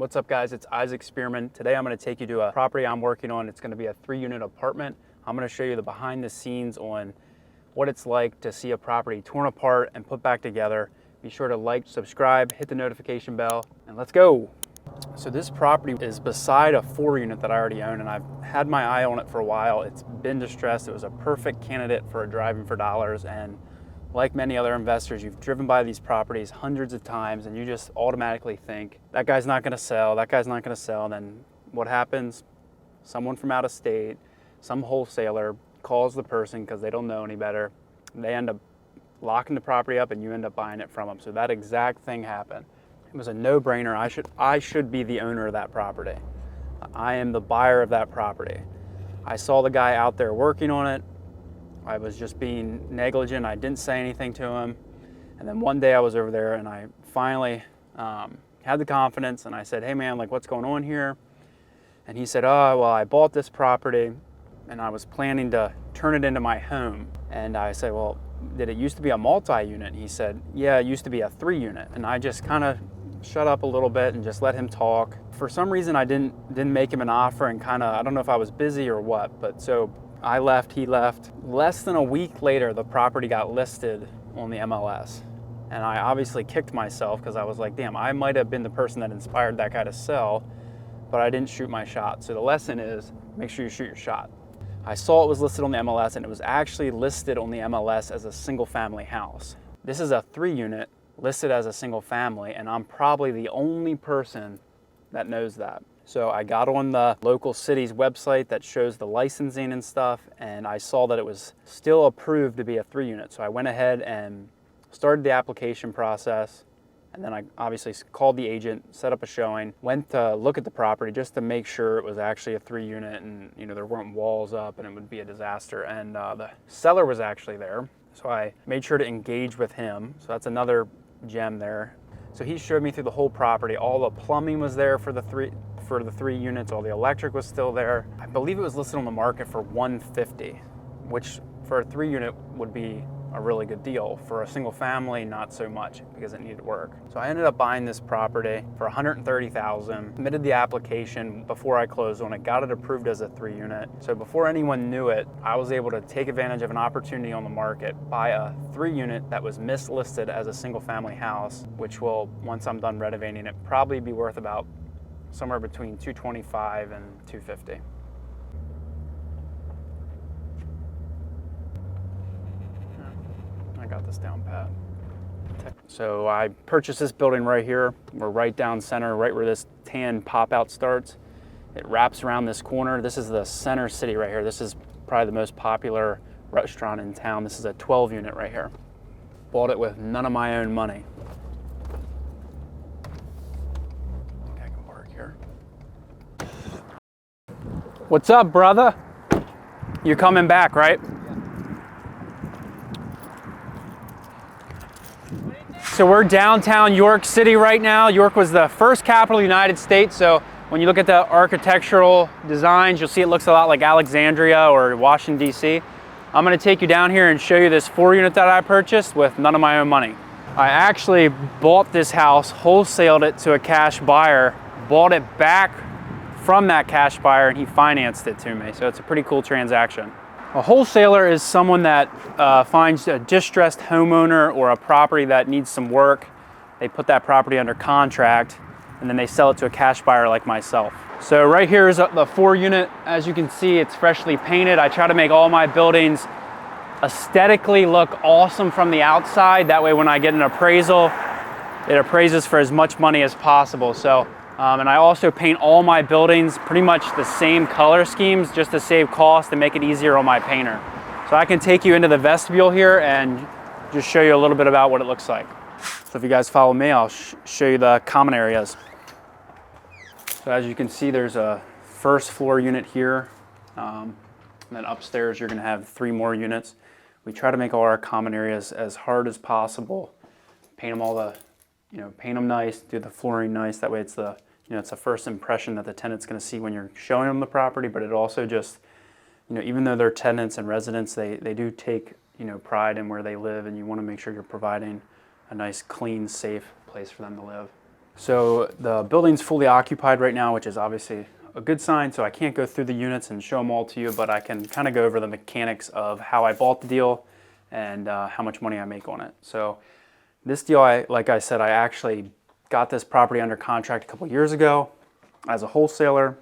What's up guys, it's Isaac Spearman. Today I'm going to take you to a property I'm working on. It's going to be a 3-unit apartment. I'm going to show you the behind the scenes on what it's like to see a property torn apart and put back together. Be sure to like, subscribe, hit the notification bell, and let's go. So this property is beside a 4-unit that I already own, and I've had my eye on it for a while. It's been distressed. It was a perfect candidate for a driving for dollars, and like many other investors, you've driven by these properties hundreds of times and you just automatically think, that guy's not gonna sell, that guy's not gonna sell. And then what happens? Someone from out of state, some wholesaler calls the person because they don't know any better. They end up locking the property up and you end up buying it from them. So that exact thing happened. It was a no-brainer. I should be the owner of that property. I am the buyer of that property. I saw the guy out there working on it. I was just being negligent. I didn't say anything to him. And then one day I was over there and I finally had the confidence and I said, hey man, like what's going on here? And he said, oh, well, I bought this property and I was planning to turn it into my home. And I said, well, did it used to be a multi-unit? And he said, yeah, it used to be a 3-unit. And I just kind of shut up a little bit and just let him talk. For some reason, I didn't make him an offer and I don't know if I was busy or what, but so I left, he left. Less than a week later, the property got listed on the MLS. And I obviously kicked myself because I was like, damn, I might have been the person that inspired that guy to sell, but I didn't shoot my shot. So the lesson is, make sure you shoot your shot. I saw it was listed on the MLS and it was actually listed on the MLS as a single family house. This is a 3-unit listed as a single family, and I'm probably the only person that knows that. So I got on the local city's website that shows the licensing and stuff, and I saw that it was still approved to be a 3-unit. So I went ahead and started the application process, and then I obviously called the agent, set up a showing, went to look at the property just to make sure it was actually a 3-unit and there weren't walls up and it would be a disaster. And the seller was actually there, so I made sure to engage with him. So that's another gem there. So he showed me through the whole property. All the plumbing was there for the 3 units, all the electric was still there. I believe it was listed on the market for $150, which for a 3-unit would be a really good deal. For a single family, not so much because it needed work. So I ended up buying this property for $130,000, submitted the application before I closed on it, got it approved as a 3-unit. So before anyone knew it, I was able to take advantage of an opportunity on the market, buy a 3-unit that was mislisted as a single family house, which will, once I'm done renovating it, probably be worth about somewhere between $225,000 and $250,000. I got this down pat. So I purchased this building right here. We're right down center, right where this tan pop-out starts. It wraps around this corner. This is the Center City right here. This is probably the most popular restaurant in town. This is a 12-unit right here. Bought it with none of my own money. What's up, brother? You're coming back, right? So we're downtown York City right now. York was the first capital of the United States, so when you look at the architectural designs, you'll see it looks a lot like Alexandria or Washington, D.C. I'm gonna take you down here and show you this 4-unit that I purchased with none of my own money. I actually bought this house, wholesaled it to a cash buyer, bought it back from that cash buyer, and he financed it to me. So it's a pretty cool transaction. A wholesaler is someone that finds a distressed homeowner or a property that needs some work. They put that property under contract and then they sell it to a cash buyer like myself. So right here is the 4-unit. As you can see, it's freshly painted. I try to make all my buildings aesthetically look awesome from the outside. That way when I get an appraisal, it appraises for as much money as possible. So and I also paint all my buildings pretty much the same color schemes just to save cost and make it easier on my painter. So I can take you into the vestibule here and just show you a little bit about what it looks like. So if you guys follow me, I'll show you the common areas. So as you can see, there's a first floor unit here. And then upstairs, you're gonna have 3 more units. We try to make all our common areas as hard as possible. Paint them all paint them nice, do the flooring nice. That way it's the first impression that the tenant's gonna see when you're showing them the property, but it also just, even though they're tenants and residents, they do take, pride in where they live, and you wanna make sure you're providing a nice, clean, safe place for them to live. So the building's fully occupied right now, which is obviously a good sign. So I can't go through the units and show them all to you, but I can kind of go over the mechanics of how I bought the deal and how much money I make on it. So this deal, like I said, I actually got this property under contract a couple years ago as a wholesaler.